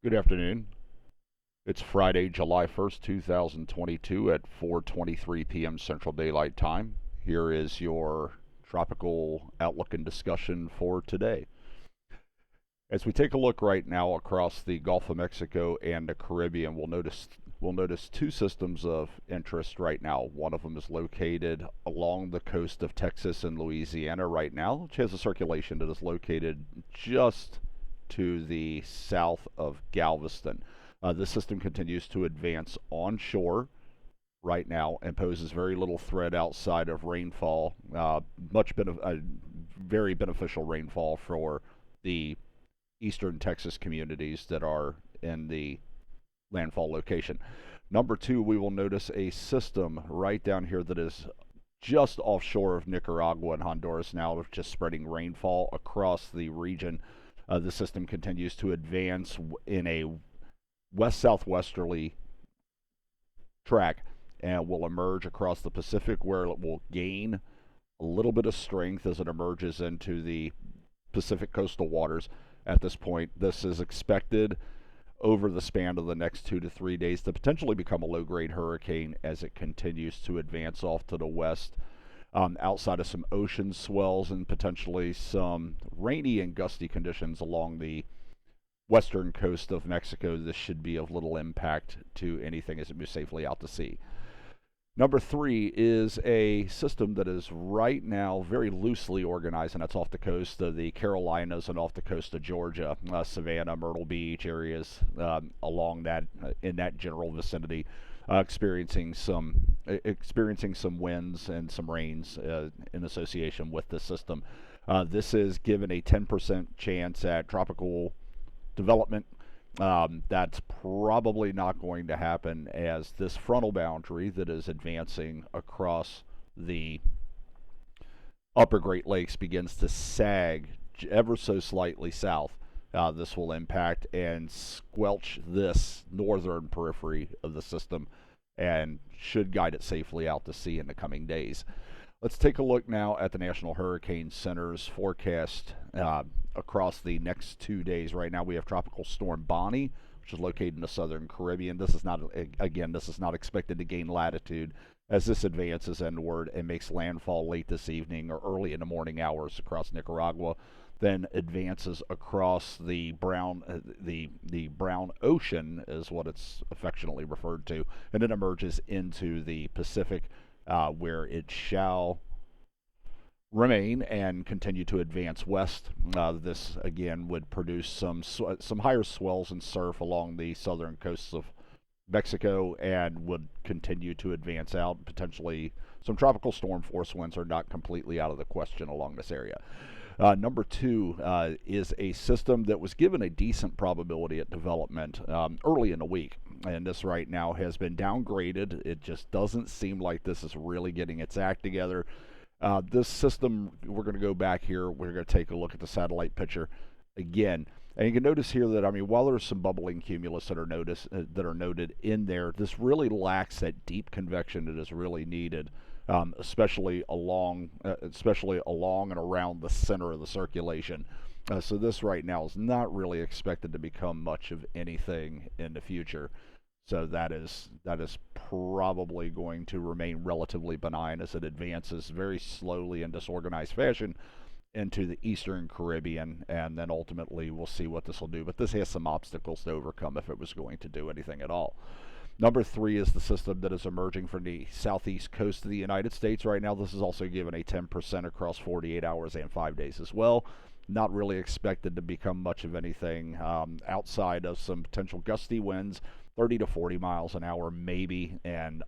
Good afternoon. It's Friday, July 1st, 2022 at 4:23 p.m. Central Daylight Time. Here is your tropical outlook and discussion for today. As we take a look right now across the Gulf of Mexico and the Caribbean, we'll notice two systems of interest right now. One of them is located along the coast of Texas and Louisiana right now, which has a circulation that is located just to the south of Galveston. This system continues to advance onshore right now and poses very little threat outside of rainfall, very beneficial rainfall for the eastern Texas communities that are in the landfall location. Number two, we will notice a system right down here that is just offshore of Nicaragua and Honduras now, just spreading rainfall across the region. The system continues to advance in a west-southwesterly track and will emerge across the Pacific, where it will gain a little bit of strength as it emerges into the Pacific coastal waters. At this point, this is expected over the span of the next 2 to 3 days to potentially become a low-grade hurricane as it continues to advance off to the west. Outside of some ocean swells and potentially some rainy and gusty conditions along the western coast of Mexico, this should be of little impact to anything as it moves safely out to sea. Number three is a system that is right now very loosely organized, and that's off the coast of the Carolinas and off the coast of Georgia, Savannah, Myrtle Beach areas along that in that general vicinity, experiencing some winds and some rains in association with this system. This is given a 10% chance at tropical development. That's probably not going to happen as this frontal boundary that is advancing across the upper Great Lakes begins to sag ever so slightly south. This will impact and squelch this northern periphery of the system and should guide it safely out to sea in the coming days. Let's take a look now at the National Hurricane Center's forecast across the next 2 days. Right now we have Tropical Storm Bonnie, which is located in the southern Caribbean. This is not expected to gain latitude as this advances inward and makes landfall late this evening or early in the morning hours across Nicaragua, then advances across the brown ocean is what it's affectionately referred to, and it emerges into the Pacific, where it shall remain and continue to advance west. This again would produce some higher swells and surf along the southern coasts of Mexico and would continue to advance out. Potentially some tropical storm force winds are not completely out of the question along this area. Number two is a system that was given a decent probability at development early in the week, and this right now has been downgraded. It just doesn't seem like this is really getting its act together. This system, we're going to go back here. We're going to take a look at the satellite picture again. And you can notice here that, while there's some bubbling cumulus that are noted in there, this really lacks that deep convection that is really needed, especially along and around the center of the circulation. So this right now is not really expected to become much of anything in the future. So that is probably going to remain relatively benign as it advances very slowly in disorganized fashion into the eastern Caribbean, and then ultimately we'll see what this will do. But this has some obstacles to overcome if it was going to do anything at all. Number three is the system that is emerging from the southeast coast of the United States right now. This is also given a 10% across 48 hours and 5 days as well. Not really expected to become much of anything outside of some potential gusty winds, 30 to 40 miles an hour maybe, and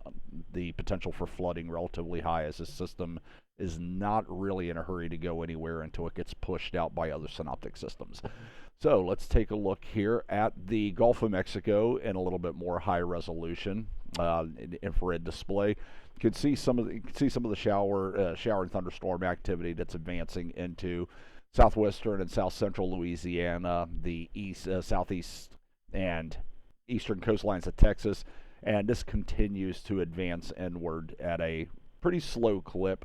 the potential for flooding relatively high as this system is not really in a hurry to go anywhere until it gets pushed out by other synoptic systems. So let's take a look here at the Gulf of Mexico in a little bit more high resolution infrared display. You can see some of the shower and thunderstorm activity that's advancing into southwestern and south central Louisiana, the east, southeast, and eastern coastlines of Texas, and this continues to advance inward at a pretty slow clip.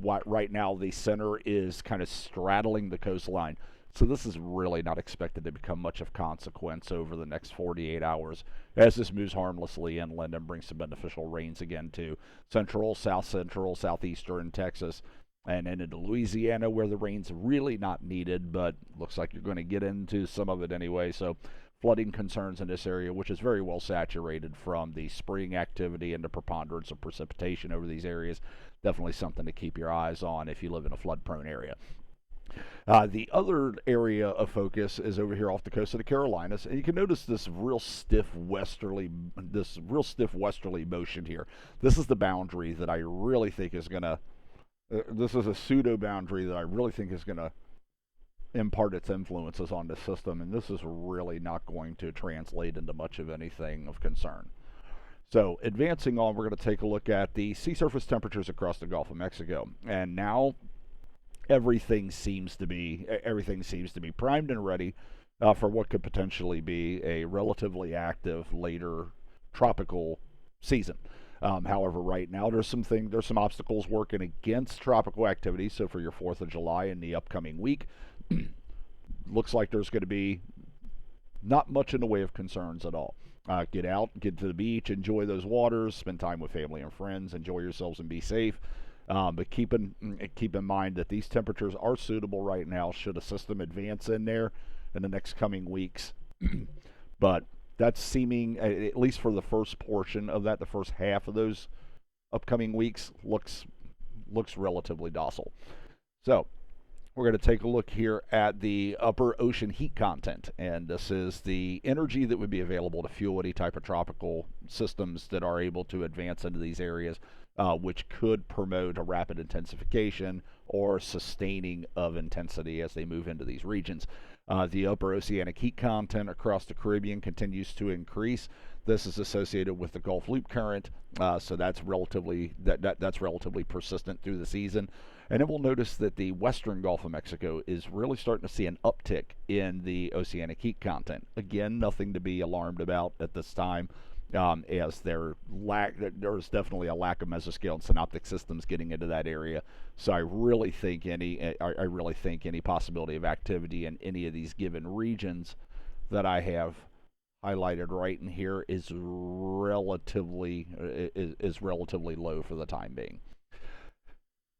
Right now, the center is kind of straddling the coastline. So this is really not expected to become much of consequence over the next 48 hours as this moves harmlessly inland and brings some beneficial rains again to central, southeastern Texas, and then into Louisiana, where the rain's really not needed, but looks like you're going to get into some of it anyway. So flooding concerns in this area, which is very well saturated from the spring activity and the preponderance of precipitation over these areas. Definitely something to keep your eyes on if you live in a flood-prone area. The other area of focus is over here off the coast of the Carolinas, and you can notice this real stiff westerly motion here. This is the boundary that I really think is going to. This is a pseudo boundary that I really think is going to impart its influences on the system, and this is really not going to translate into much of anything of concern. So advancing on, we're going to take a look at the sea surface temperatures across the Gulf of Mexico, and now everything seems to be primed and ready for what could potentially be a relatively active later tropical season. However, right now there's some obstacles working against tropical activity. So for your 4th of July in the upcoming week, looks like there's going to be not much in the way of concerns at all. Get out, get to the beach, enjoy those waters, spend time with family and friends, enjoy yourselves and be safe. But keep in mind that these temperatures are suitable right now should a system advance in there in the next coming weeks. But that's seeming, at least for the first portion of that, the first half of those upcoming weeks, looks relatively docile. So we're going to take a look here at the upper ocean heat content, and this is the energy that would be available to fuel any type of tropical systems that are able to advance into these areas, which could promote a rapid intensification or sustaining of intensity as they move into these regions. The upper oceanic heat content across the Caribbean continues to increase. This is associated with the Gulf Loop current, so that's relatively persistent through the season. And then we'll notice that the western Gulf of Mexico is really starting to see an uptick in the oceanic heat content. Again, nothing to be alarmed about at this time, as there's definitely a lack of mesoscale and synoptic systems getting into that area. So I really think any possibility of activity in any of these given regions that I have highlighted right in here is relatively low for the time being.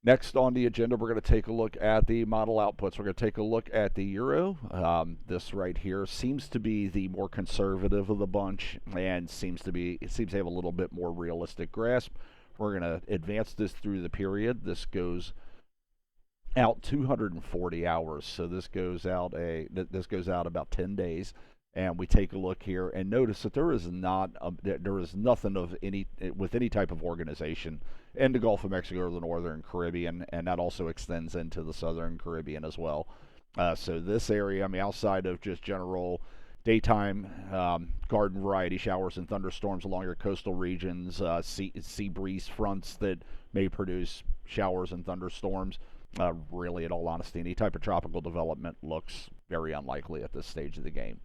Next on the agenda, we're going to take a look at the model outputs. We're going to take a look at the euro. This right here seems to be the more conservative of the bunch and seems to have a little bit more realistic grasp. We're going to advance this through the period. This goes out 240 hours, so this goes out about 10 days. And we take a look here and notice that there is nothing of any with any type of organization in the Gulf of Mexico or the Northern Caribbean, and that also extends into the Southern Caribbean as well. So this area, outside of just general daytime garden variety showers and thunderstorms along your coastal regions, sea breeze fronts that may produce showers and thunderstorms, really, in all honesty, any type of tropical development looks very unlikely at this stage of the game.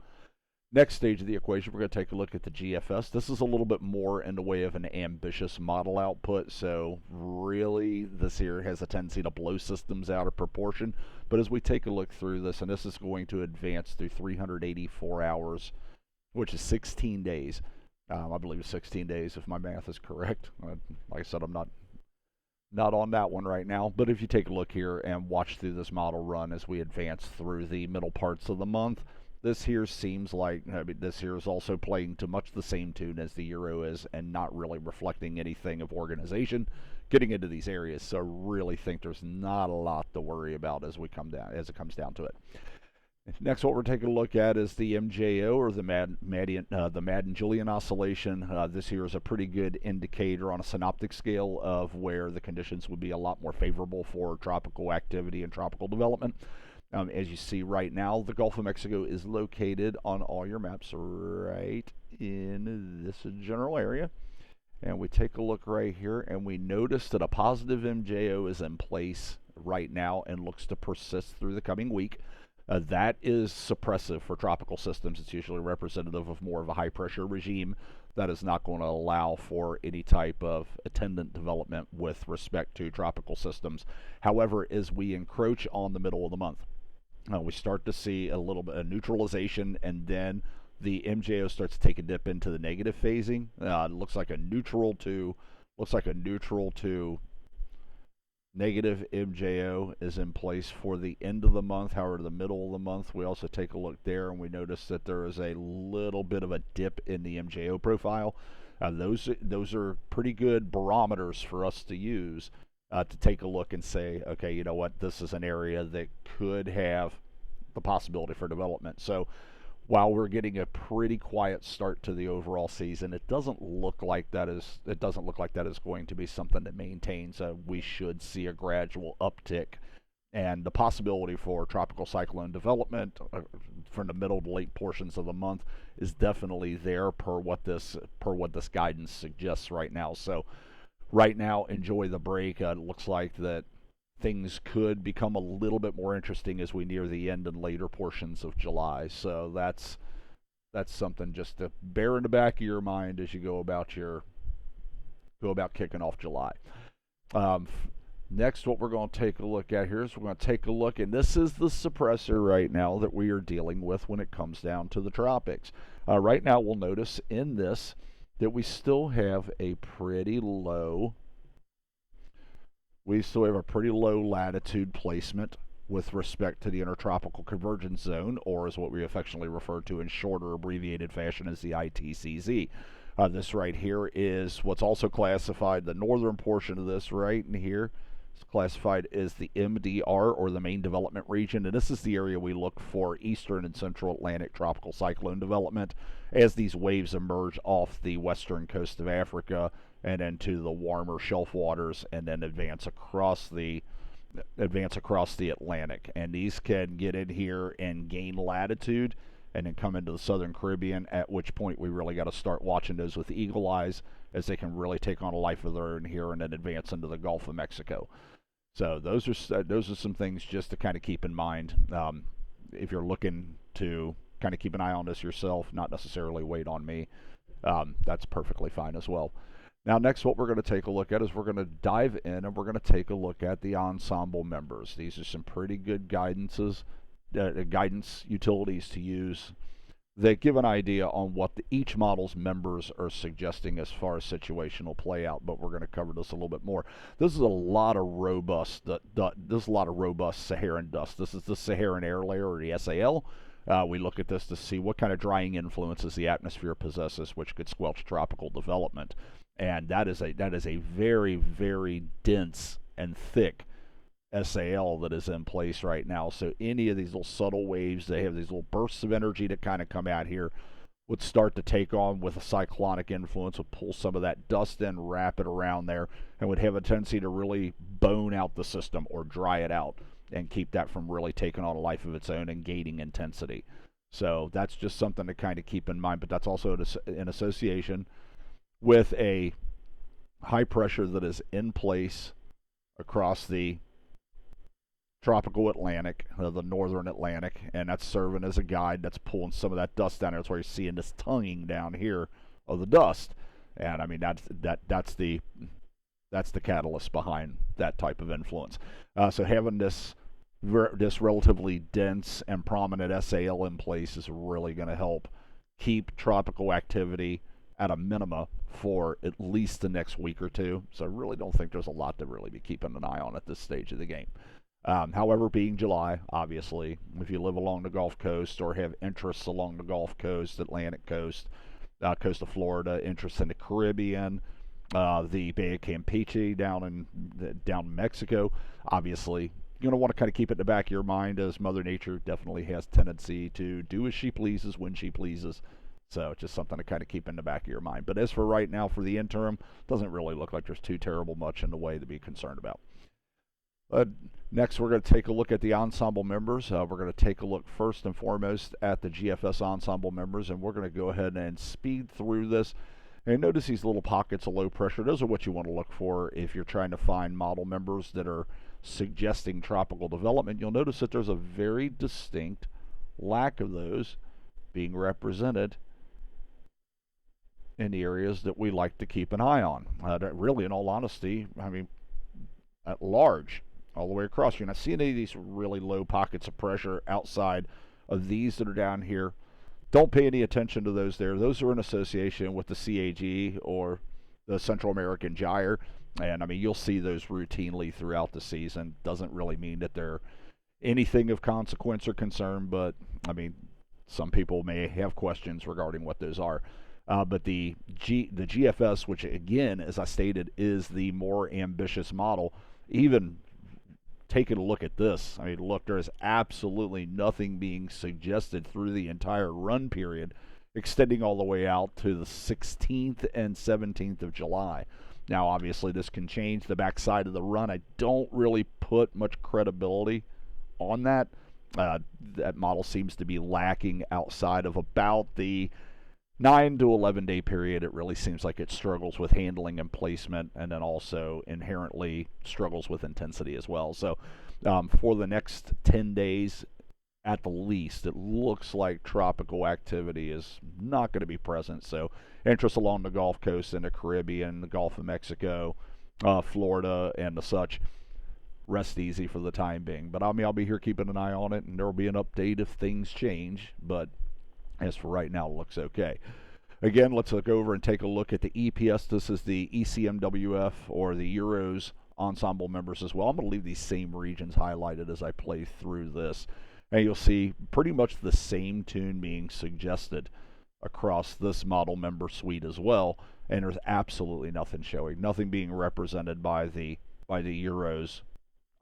Next stage of the equation, we're going to take a look at the GFS. This is a little bit more in the way of an ambitious model output, so really this here has a tendency to blow systems out of proportion. But as we take a look through this, and this is going to advance through 384 hours, which is 16 days. I believe it's 16 days if my math is correct. Like I said, I'm not on that one right now, but if you take a look here and watch through this model run as we advance through the middle parts of the month, this here seems like this here is also playing to much the same tune as the euro is, and not really reflecting anything of organization getting into these areas. So I really think there's not a lot to worry about as it comes down to it. Next, what we're taking a look at is the MJO, or the Madden-Julian oscillation. This here is a pretty good indicator on a synoptic scale of where the conditions would be a lot more favorable for tropical activity and tropical development. As you see right now, the Gulf of Mexico is located on all your maps right in this general area. And we take a look right here, and we notice that a positive MJO is in place right now and looks to persist through the coming week. That is suppressive for tropical systems. It's usually representative of more of a high-pressure regime that is not going to allow for any type of attendant development with respect to tropical systems. However, as we encroach on the middle of the month, We start to see a little bit of neutralization, and then the MJO starts to take a dip into the negative phasing. It looks like a neutral to negative MJO is in place for the end of the month. However, the middle of the month, we also take a look there, and we notice that there is a little bit of a dip in the MJO profile. Those are pretty good barometers for us to use to take a look and say, okay, you know what, this is an area that could have the possibility for development. So while we're getting a pretty quiet start to the overall season, it doesn't look like that is going to be something that maintains. We should see a gradual uptick, and the possibility for tropical cyclone development from the middle to late portions of the month is definitely there per what this guidance suggests right now. So right now, enjoy the break. It looks like that things could become a little bit more interesting as we near the end and later portions of July. So that's something just to bear in the back of your mind as you go about kicking off July. Next, what we're going to take a look at here is we're going to take a look, and this is the suppressor right now that we are dealing with when it comes down to the tropics. Right now, we'll notice in this that we still have a pretty low latitude placement with respect to the intertropical convergence zone, or as what we affectionately refer to in shorter abbreviated fashion as the ITCZ. This right here is what's also classified, the northern portion of this right in here is classified as the MDR, or the main development region, and this is the area we look for eastern and central Atlantic tropical cyclone development as these waves emerge off the western coast of Africa and into the warmer shelf waters, and then advance across the Atlantic. And these can get in here and gain latitude and then come into the southern Caribbean, at which point we really got to start watching those with eagle eyes, as they can really take on a life of their own here and then advance into the Gulf of Mexico. So those are some things just to kind of keep in mind if you're looking to kind of keep an eye on this yourself, not necessarily wait on me. That's perfectly fine as well. Now, next, what we're going to take a look at is we're going to dive in and we're going to take a look at the ensemble members. These are some pretty good guidance utilities to use that give an idea on what each model's members are suggesting as far as situational play out. But we're going to cover this a little bit more. This is a lot of robust Saharan dust. This is the Saharan air layer, or the SAL. We look at this to see what kind of drying influences the atmosphere possesses, which could squelch tropical development. And that is a very, very dense and thick SAL that is in place right now. So any of these little subtle waves, they have these little bursts of energy that kind of come out here, would start to take on with a cyclonic influence, would pull some of that dust in, wrap it around there, and would have a tendency to really bone out the system or dry it out and keep that from really taking on a life of its own and gaining intensity. So that's just something to kind of keep in mind, but that's also in association with a high pressure that is in place across the tropical Atlantic, the northern Atlantic, and that's serving as a guide. That's pulling some of that dust down there. That's why you're seeing this tonguing down here of the dust. And I mean, that's the catalyst behind that type of influence. So having this relatively dense and prominent SAL in place is really going to help keep tropical activity at a minima for at least the next week or two. So I really don't think there's a lot to really be keeping an eye on at this stage of the game. However, being July, obviously, if you live along the Gulf Coast or have interests along the Gulf Coast, Atlantic Coast, coast of Florida, interests in the Caribbean, the Bay of Campeche down in Mexico, obviously, you're going to want to kind of keep it in the back of your mind, as Mother Nature definitely has tendency to do as she pleases when she pleases. So it's just something to kind of keep in the back of your mind. But as for right now, for the interim, doesn't really look like there's too terrible much in the way to be concerned about. Next, we're going to take a look at the ensemble members. We're going to take a look first and foremost at the GFS ensemble members, and we're going to go ahead and speed through this. And notice these little pockets of low pressure. Those are what you want to look for if you're trying to find model members that are suggesting tropical development. You'll notice that there's a very distinct lack of those being represented in the areas that we like to keep an eye on. Really, in all honesty, I mean, at large, all the way across. You're not seeing any of these really low pockets of pressure outside of these that are down here. Don't pay any attention to those there. Those are in association with the CAG or the Central American Gyre. And I mean, you'll see those routinely throughout the season. Doesn't really mean that they're anything of consequence or concern, but I mean, some people may have questions regarding what those are. But the GFS, which again, as I stated, is the more ambitious model, even taking a look at this, I mean, look, there is absolutely nothing being suggested through the entire run period, extending all the way out to the 16th and 17th of July. Now, obviously, this can change the backside of the run. I don't really put much credibility on that. That model seems to be lacking outside of about the 9 to 11 day period. It really seems like it struggles with handling and placement, and then also inherently struggles with intensity as well. So for the next 10 days at the least, it looks like tropical activity is not going to be present. So interest along the Gulf Coast and the Caribbean, the Gulf of Mexico, Florida, and the such, rest easy for the time being. But I mean, I'll be here keeping an eye on it, and there will be an update if things change. But as for right now, it looks okay. Again, let's look over and take a look at the EPS. This is the ECMWF, or the Euros ensemble members as well. I'm going to leave these same regions highlighted as I play through this. And you'll see pretty much the same tune being suggested across this model member suite as well. And there's absolutely nothing showing, nothing being represented by the Euros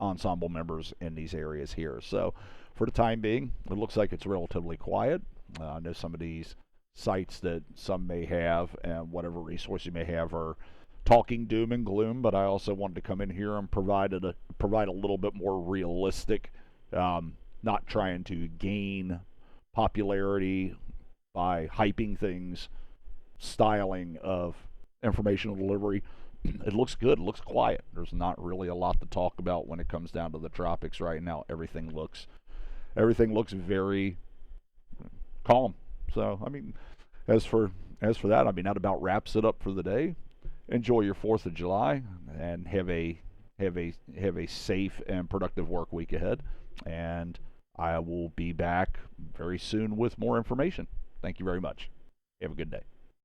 ensemble members in these areas here. So for the time being, it looks like it's relatively quiet. I know some of these sites that some may have and whatever resource you may have are talking doom and gloom, but I also wanted to come in here and provide a little bit more realistic, not trying to gain popularity by hyping things, styling of informational delivery. It looks good. It looks quiet. There's not really a lot to talk about when it comes down to the tropics right now. Everything looks very calm. So I mean, as for that, I mean, that about wraps it up for the day. Enjoy your 4th of July and have a safe and productive work week ahead. And I will be back very soon with more information. Thank you very much. Have a good day.